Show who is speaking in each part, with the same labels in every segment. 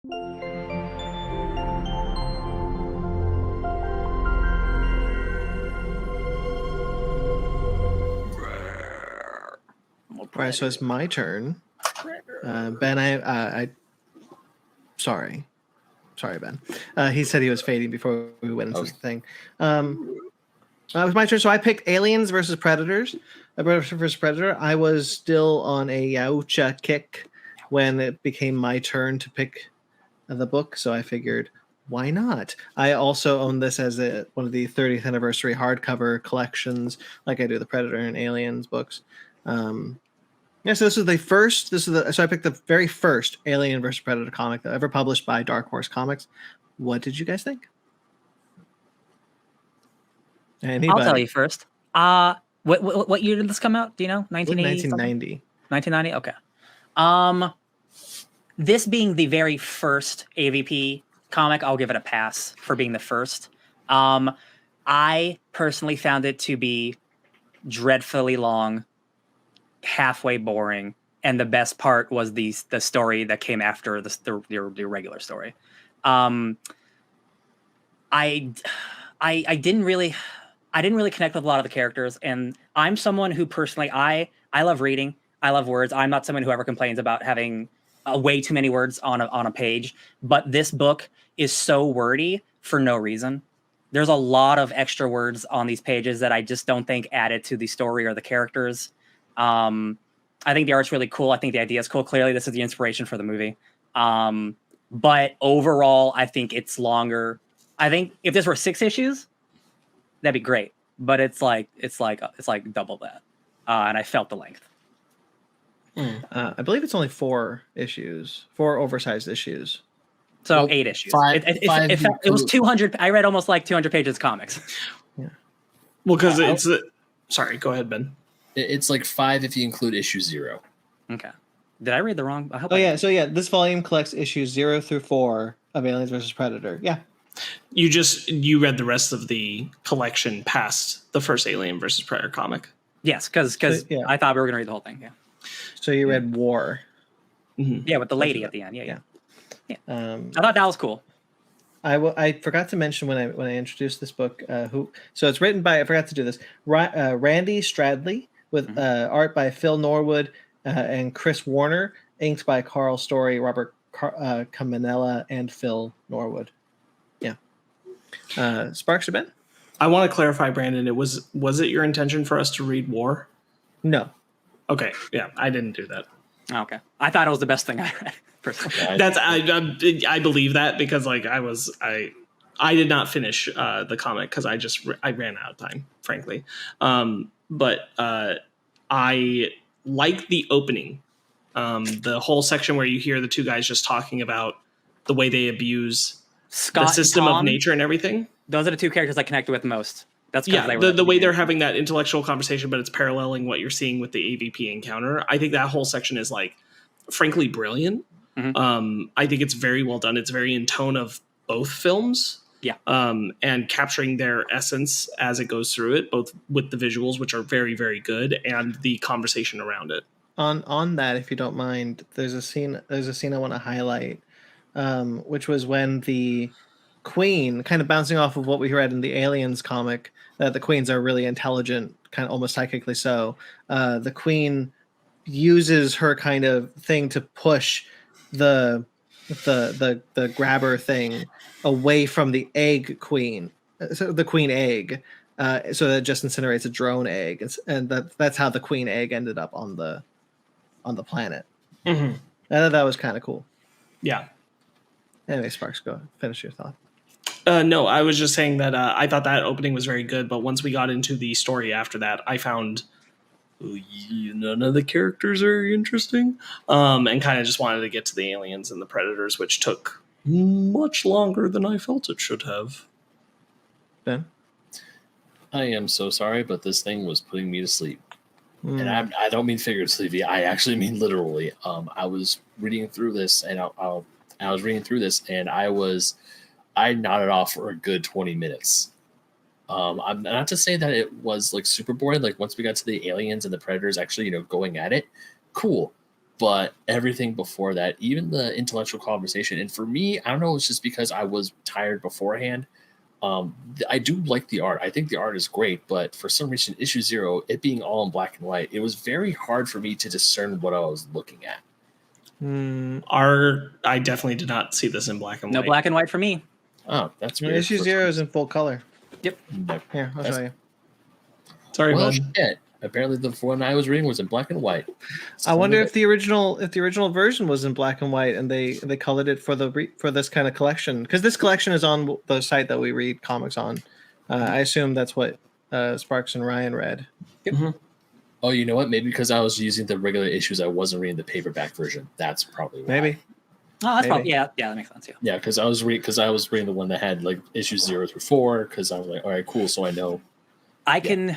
Speaker 1: All right, so it's my turn. Ben, sorry, Ben. He said he was fading before we went into the thing. It was my turn, so I picked Aliens versus Predators. Versus Predator. I was still on a Yautja kick when it became my turn to pick the book, so I figured, why not? I also own this as one of the 30th anniversary hardcover collections, like I do the Predator and Aliens books. Yeah, so so I picked the very first Alien versus Predator comic that ever published by Dark Horse Comics. What did you guys think? Anybody?
Speaker 2: I'll tell you first. What year did this come out? Do you know?
Speaker 1: 1990.
Speaker 2: 1990. Okay. This being the very first AVP comic, I'll give it a pass for being the first. I personally found it to be dreadfully long, halfway boring, and the best part was the story that came after the regular story. I didn't really connect with a lot of the characters, and I'm someone who personally I love reading. I love words. I'm not someone who ever complains about having way too many words on a page, but this book is so wordy for no reason. There's a lot of extra words on these pages that I just don't think added to the story or the characters. I think the art's really cool. I think the idea is cool. Clearly, this is the inspiration for the movie. But overall, I think it's longer. I think if this were 6 issues, that'd be great. But it's like double that, and I felt the length.
Speaker 1: I believe it's only 4 issues, 4 oversized issues.
Speaker 2: So 8 issues. It was 200. I read almost like 200 pages of comics.
Speaker 3: Yeah. Well, because it's sorry. Go ahead, Ben.
Speaker 4: It's like 5 if you include issue 0.
Speaker 2: Okay. Did I read the wrong? I hope
Speaker 1: So this volume collects issues 0 through 4 of Aliens vs. Predator. Yeah.
Speaker 3: You read the rest of the collection past the first Alien vs. Predator comic.
Speaker 2: Yes, because I thought we were going to read the whole thing. Yeah.
Speaker 1: So you read War.
Speaker 2: Mm-hmm. Yeah, with the lady at the end. Yeah. I thought that was cool.
Speaker 1: I forgot to mention when I introduced this book so it's written by, I forgot to do this, Randy Stradley with art by Phil Norwood and Chris Warner, inked by Carl Story, Robert Caminella, and Phil Norwood. Yeah. Sparks or Ben?
Speaker 3: I want to clarify, Brandon. Was it your intention for us to read War?
Speaker 1: No.
Speaker 3: Okay. Yeah, I didn't do that.
Speaker 2: Okay. I thought it was the best thing I read. Personally.
Speaker 3: I believe that because I did not finish the comic because I ran out of time, frankly. But I like the opening, the whole section where you hear the two guys just talking about the way they abuse the system of nature and everything.
Speaker 2: Those are the 2 characters I connected with most. That's
Speaker 3: the way they're having that intellectual conversation, but it's paralleling what you're seeing with the AVP encounter. I think that whole section is frankly brilliant. Mm-hmm. I think it's very well done. It's very in tone of both films.
Speaker 2: Yeah.
Speaker 3: And capturing their essence as it goes through it, both with the visuals, which are very, very good, and the conversation around it.
Speaker 1: On that, if you don't mind, there's a scene I want to highlight, which was when the Queen, kind of bouncing off of what we read in the Aliens comic, that the Queens are really intelligent, kind of almost psychically so. The Queen uses her kind of thing to push the grabber thing away from the egg queen, so the queen egg, so that it just incinerates a drone egg, and that's how the queen egg ended up on the planet.
Speaker 3: Mm-hmm.
Speaker 1: I thought that was kind of cool.
Speaker 3: Yeah.
Speaker 1: Anyway, Sparks, go finish your thought.
Speaker 3: No, I was just saying that I thought that opening was very good, but once we got into the story after that, I found none of the characters are interesting, and kind of just wanted to get to the aliens and the predators, which took much longer than I felt it should have.
Speaker 1: Ben?
Speaker 4: I am so sorry, but this thing was putting me to sleep. And I don't mean figuratively. I actually mean literally. I was reading through this, and I nodded off for a good 20 minutes. I'm not to say that it was like super boring. Like once we got to the aliens and the predators actually, going at it, cool. But everything before that, even the intellectual conversation, and for me, I don't know, it's just because I was tired beforehand. I do like the art. I think the art is great, but for some reason, issue 0, it being all in black and white, it was very hard for me to discern what I was looking at.
Speaker 3: I definitely did not see this in black and white.
Speaker 2: No black and white for me.
Speaker 4: Oh, that's weird.
Speaker 1: Issue 0 is in full color.
Speaker 2: Yep.
Speaker 1: Here, I'll show you.
Speaker 3: Sorry,
Speaker 4: Well,
Speaker 3: bud.
Speaker 4: shit. Apparently, the one I was reading was in black and white.
Speaker 1: I wonder if the original version was in black and white, and they colored it for this kind of collection, because this collection is on the site that we read comics on. I assume that's what Sparks and Ryan read.
Speaker 2: Yep.
Speaker 3: Mm-hmm.
Speaker 4: Oh, you know what? Maybe because I was using the regular issues, I wasn't reading the paperback version. That's probably why.
Speaker 1: Maybe.
Speaker 2: Oh, that's
Speaker 1: Maybe.
Speaker 2: probably that makes sense. Yeah.
Speaker 4: Yeah, because I was reading the one that had like issues 0 through 4. Because I was like, all right, cool. So I know.
Speaker 2: I can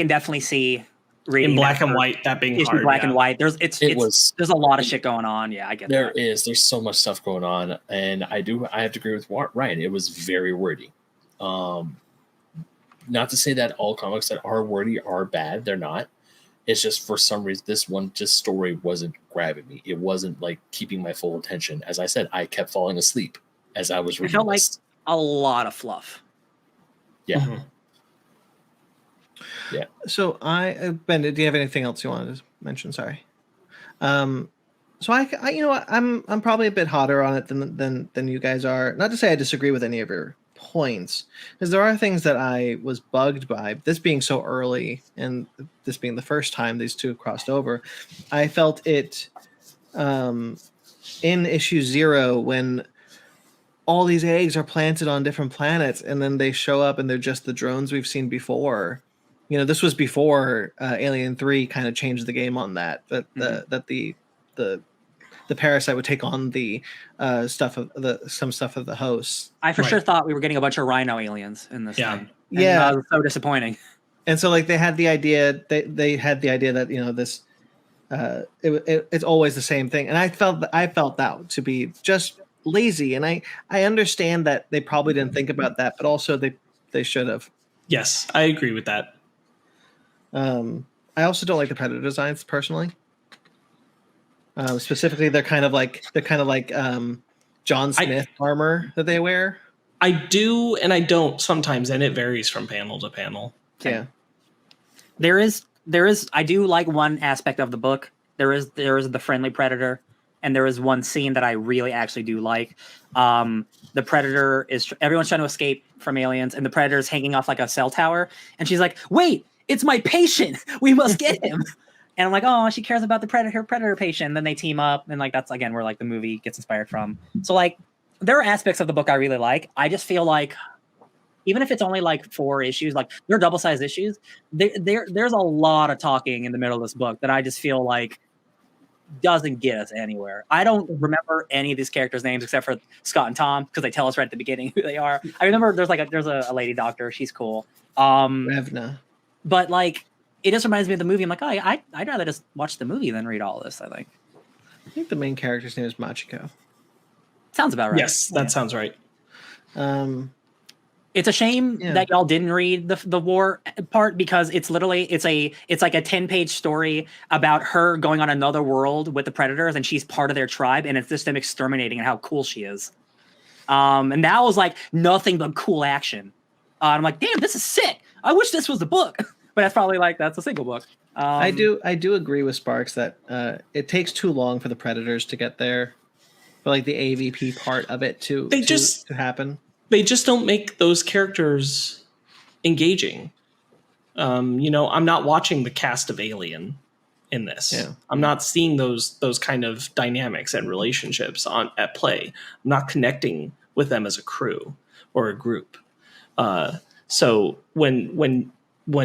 Speaker 2: definitely see reading
Speaker 3: In black
Speaker 2: that
Speaker 3: and
Speaker 2: for
Speaker 3: white, that being
Speaker 2: issue
Speaker 3: hard.
Speaker 2: black
Speaker 3: yeah.
Speaker 2: and white. There's a lot of shit going on. Yeah, I get that.
Speaker 4: There's so much stuff going on, and I have to agree with Ryan. It was very wordy. Not to say that all comics that are wordy are bad. They're not. It's just for some reason this one story wasn't grabbing me. It wasn't like keeping my full attention. As I said, I kept falling asleep as I was reading.
Speaker 2: It felt like
Speaker 4: this.
Speaker 2: a lot of fluff.
Speaker 4: Yeah.
Speaker 3: Mhm.
Speaker 4: Yeah.
Speaker 1: So Ben, do you have anything else you wanted to mention? Sorry. So I you know what, I'm probably a bit hotter on it than you guys are. Not to say I disagree with any of your points, because there are things that I was bugged by. This being so early, and this being the first time these two crossed over, I felt it in issue 0 when all these eggs are planted on different planets, and then they show up and they're just the drones we've seen before. You know, this was before Alien 3 kind of changed the game on that. That the parasite would take on the some stuff of the hosts.
Speaker 2: I for sure thought we were getting a bunch of rhino aliens in this thing. And
Speaker 1: Yeah,
Speaker 2: it was so disappointing.
Speaker 1: and so like they had the idea. They had the idea that, you know, this it's always the same thing, and I felt that to be just lazy. And I understand that they probably didn't think about that, but also they should have.
Speaker 3: Yes, I agree with that.
Speaker 1: I also don't like the Predator designs personally. Specifically, they're kind of like John Smith armor that they wear.
Speaker 3: I do and I don't sometimes, and it varies from panel to panel.
Speaker 1: Yeah,
Speaker 2: There is I do like one aspect of the book. There is the friendly Predator, and there is one scene that I really actually do like. The Predator everyone's trying to escape from aliens, and the Predator is hanging off like a cell tower, and she's like, "Wait, it's my patient. We must get him." And I'm like, "Oh, she cares about her Predator patient." And then they team up, and like that's again where like the movie gets inspired from. So like there are aspects of the book I really like. I just feel like even if it's only like 4 issues, like they're double-sized issues, there's a lot of talking in the middle of this book that I just feel like doesn't get us anywhere. I don't remember any of these characters' names except for Scott and Tom, because they tell us right at the beginning who they are. I remember there's a lady doctor. She's cool.
Speaker 1: Revna.
Speaker 2: But like it just reminds me of the movie. I'm like, oh, I'd rather just watch the movie than read all this. I
Speaker 1: think the main character's name is Machiko.
Speaker 2: Sounds about right.
Speaker 3: Yes, that sounds right.
Speaker 2: It's a shame that y'all didn't read the war part, because it's literally it's like a 10-page story about her going on another world with the Predators, and she's part of their tribe, and it's just them exterminating and how cool she is. And that was like nothing but cool action. I'm like, damn, this is sick. I wish this was a book, but that's probably that's a single book.
Speaker 1: I do agree with Sparks that it takes too long for the Predators to get there, for like the AVP part of it to happen.
Speaker 3: They just don't make those characters engaging. You know, I'm not watching the cast of Alien in this.
Speaker 1: Yeah.
Speaker 3: I'm not seeing those kind of dynamics and relationships at play. I'm not connecting with them as a crew or a group. So when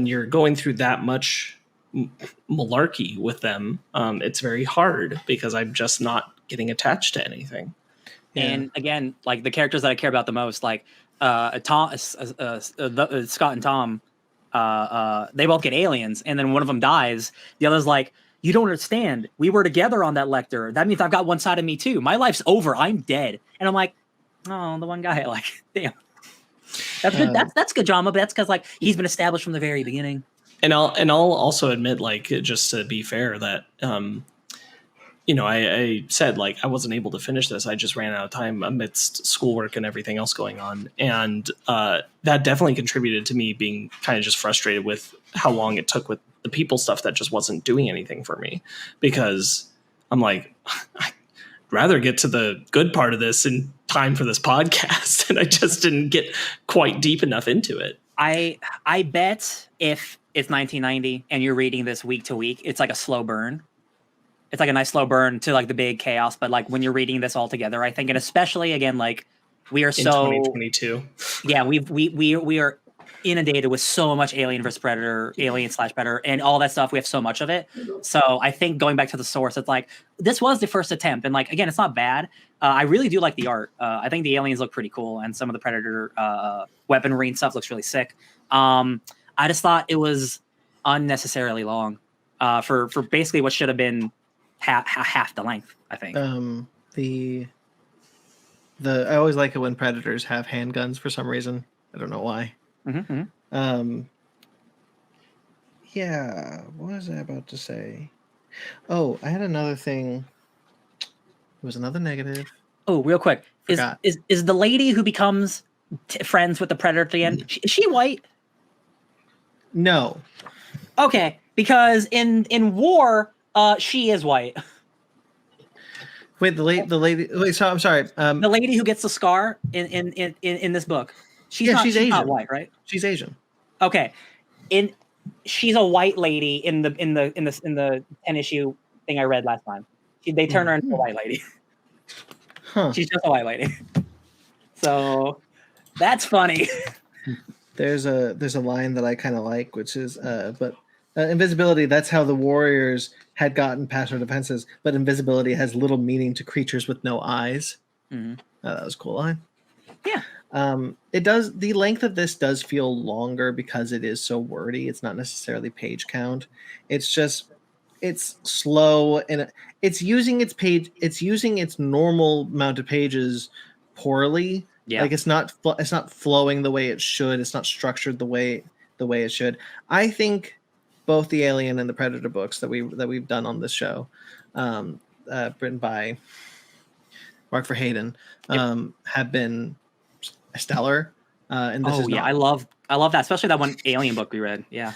Speaker 3: you're going through that much malarkey with them, it's very hard because I'm just not getting attached to anything.
Speaker 2: Yeah. And again, like the characters that I care about the most, like Scott and Tom, they both get aliens, and then one of them dies. The other's like, "You don't understand. We were together on that Lecter. That means I've got one side of me too. My life's over. I'm dead." And I'm like, "Oh, the one guy." Like, damn. That's good. That's good drama, but that's because like he's been established from the very beginning.
Speaker 3: And I'll also admit, like, just to be fair, that I said like I wasn't able to finish this. I just ran out of time amidst schoolwork and everything else going on, and that definitely contributed to me being kind of just frustrated with how long it took with the people stuff that just wasn't doing anything for me, because I'm like, I'd rather get to the good part of this in time for this podcast, and I just didn't get quite deep enough into it.
Speaker 2: I bet if it's 1990 and you're reading this week to week, it's like a slow burn. It's like a nice slow burn to like the big chaos. But like when you're reading this all together, I think, and especially again, like we are
Speaker 3: in 2022.
Speaker 2: Yeah, we are inundated with so much Alien vs Predator, Alien/Predator, and all that stuff. We have so much of it. So I think going back to the source, it's like this was the first attempt, and like again, it's not bad. I really do like the art. I think the aliens look pretty cool, and some of the Predator weaponry and stuff looks really sick. I just thought it was unnecessarily long for basically what should have been half the length, I think.
Speaker 1: I always like it when Predators have handguns for some reason. I don't know why.
Speaker 2: Mm-hmm.
Speaker 1: Yeah, what was I about to say? Oh, I had another thing. It was another negative.
Speaker 2: Oh, real quick.
Speaker 1: Forgot.
Speaker 2: Is the lady who becomes friends with the Predator at the end, is she white?
Speaker 1: No.
Speaker 2: Okay, because in War, she is white.
Speaker 1: Wait, the lady. Wait, so I'm sorry.
Speaker 2: The lady who gets the scar in this book, she's
Speaker 1: Asian.
Speaker 2: not white, right?
Speaker 1: She's Asian.
Speaker 2: Okay, she's a white lady in the 10-issue thing I read last time. They turn her into a white lady.
Speaker 1: Huh.
Speaker 2: She's just a white lady. So that's funny.
Speaker 1: There's a line that I kind of like, which is invisibility. That's how the warriors had gotten past our defenses, but invisibility has little meaning to creatures with no eyes.
Speaker 2: Mm-hmm.
Speaker 1: That was a cool line.
Speaker 2: Yeah.
Speaker 1: It does. The length of this does feel longer because it is so wordy. It's not necessarily page count. It's just it's slow and it's using its normal amount of pages poorly.
Speaker 2: Yeah.
Speaker 1: Like it's not flowing the way it should. It's not structured the way it should. I think both the Alien and the Predator books that we've done on this show, written by Marc Verheiden, have been stellar. And this is
Speaker 2: yeah,
Speaker 1: not.
Speaker 2: I love that, especially that one Alien book we read. Yeah.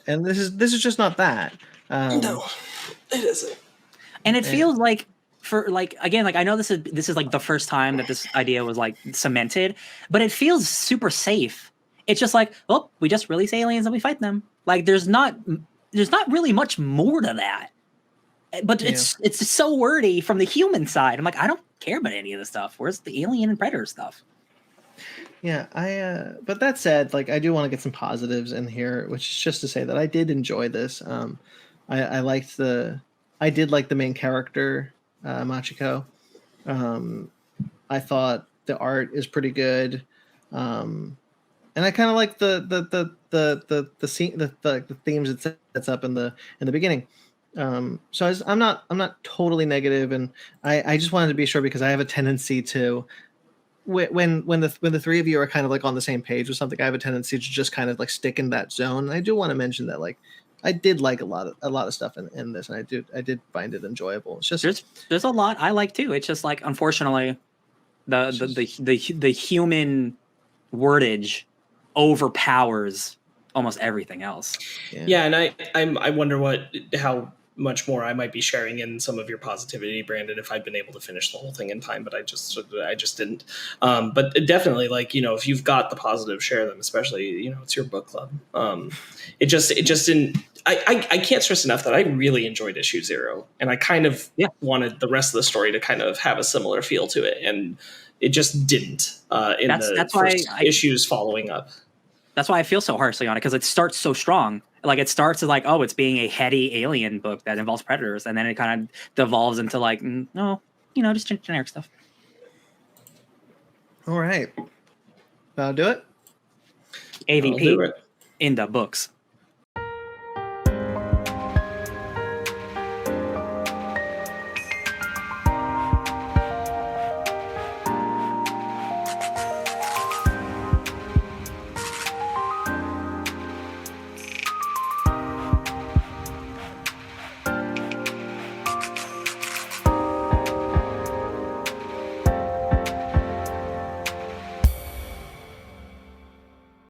Speaker 1: And this is just not that.
Speaker 3: No, it isn't.
Speaker 2: And it feels like I know this is like the first time that this idea was like cemented, but it feels super safe. It's just like, oh, we just release aliens and we fight them. Like there's not really much more to that. But it's so wordy from the human side. I'm like, I don't care about any of this stuff. Where's the Alien and Predator stuff?
Speaker 1: Yeah, but that said, like I do want to get some positives in here, which is just to say that I did enjoy this. I did like the main character, Machiko. I thought the art is pretty good. And I kind of like the scene, the themes it sets up in the beginning. So I'm not totally negative, and I just wanted to be sure because I have a tendency to when the three of you are kind of like on the same page with something, I have a tendency to just kind of like stick in that zone. And I do want to mention that like I did like a lot of stuff in this, and I did find it enjoyable. It's just
Speaker 2: there's a lot I like too. It's just like unfortunately the human wordage overpowers almost everything else.
Speaker 3: Yeah, and I wonder how much more I might be sharing in some of your positivity, Brandon, if I'd been able to finish the whole thing in time, but I just didn't. But definitely, like, if you've got the positive, share them, especially, it's your book club. It just didn't, I can't stress enough that I really enjoyed issue 0, and I kind of wanted the rest of the story to kind of have a similar feel to it. And it just didn't in the first issues following up.
Speaker 2: That's why I feel so harshly on it, because it starts so strong. Like it starts as like, oh, it's being a heady alien book that involves predators, and then it kind of devolves into like, no, just generic stuff.
Speaker 1: All right, I'll do it.
Speaker 2: AVP in the books.